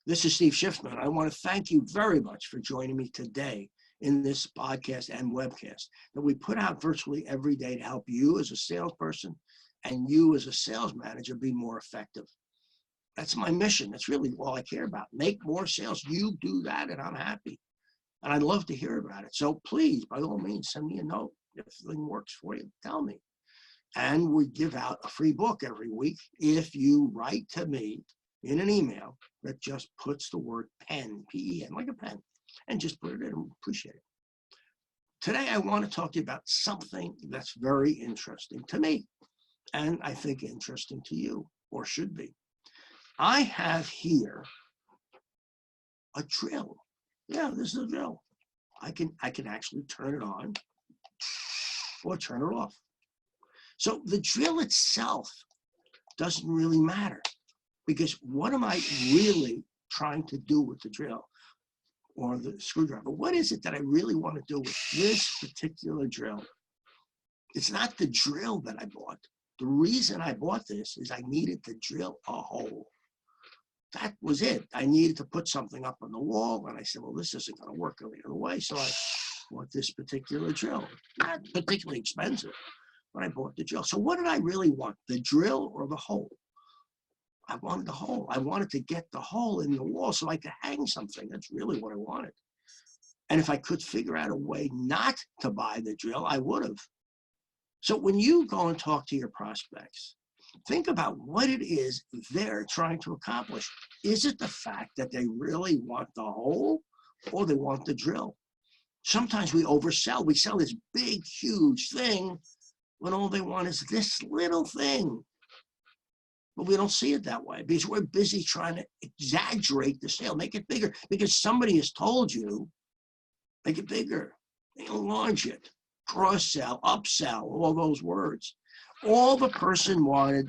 This is Steve Schiffman. I want to thank you very much for joining me today in this podcast and webcast that we put out virtually every day to help you as a salesperson and you as a sales manager be more effective. That's my mission. That's really all I care about. Make more sales. You do that and I'm happy. And I'd love to hear about it. So please, by all means, send me a note. If the thing works for you, tell me. And we give out a free book every week if you write to me in an email that just puts the word pen, P-E-N, like a pen, and just put it in. Appreciate it. Today, I want to talk to you about something that's very interesting to me, and I think interesting to you, or should be. I have here a drill. Yeah, this is a drill. I can actually turn it on or turn it off. So the drill itself doesn't really matter, because what am I really trying to do with the drill or the screwdriver? What is it that I really want to do with this particular drill? It's not the drill that I bought. The reason I bought this is I needed to drill a hole. That was it. I needed to put something up on the wall, and I said, well, this isn't going to work any other way, so I bought this particular drill. Not particularly expensive, but I bought the drill. So what did I really want, the drill or the hole? I wanted the hole. I wanted to get the hole in the wall so I could hang something. That's really what I wanted. And if I could figure out a way not to buy the drill, I would have. So when you go and talk to your prospects, think about what it is they're trying to accomplish. Is it the fact that they really want the hole or they want the drill? Sometimes we oversell. We sell this big, huge thing when all they want is this little thing. But we don't see it that way because we're busy trying to exaggerate the sale, make it bigger, because somebody has told you, make it bigger, enlarge it, cross-sell, upsell, all those words. All the person wanted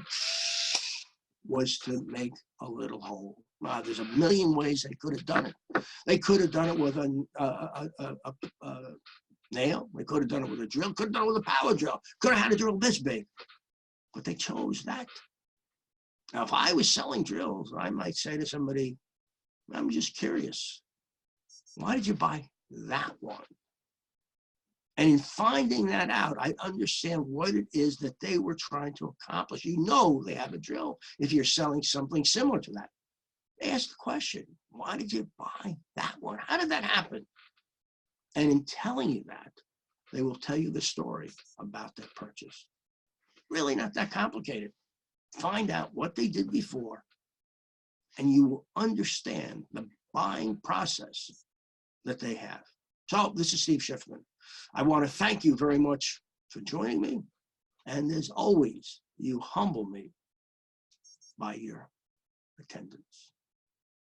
was to make a little hole. There's a million ways they could have done it. They could have done it with a nail. They could have done it with a drill. Could have done it with a power drill. Could have had a drill this big. But they chose that. Now, if I was selling drills, I might say to somebody, I'm just curious. Why did you buy that one? And in finding that out, I understand what it is that they were trying to accomplish. You know they have a drill if you're selling something similar to that. Ask the question, why did you buy that one? How did that happen? And in telling you that, they will tell you the story about that purchase. Really not that complicated. Find out what they did before, and you will understand the buying process that they have. So this is Steve Schiffman. I want to thank you very much for joining me. And as always, you humble me by your attendance.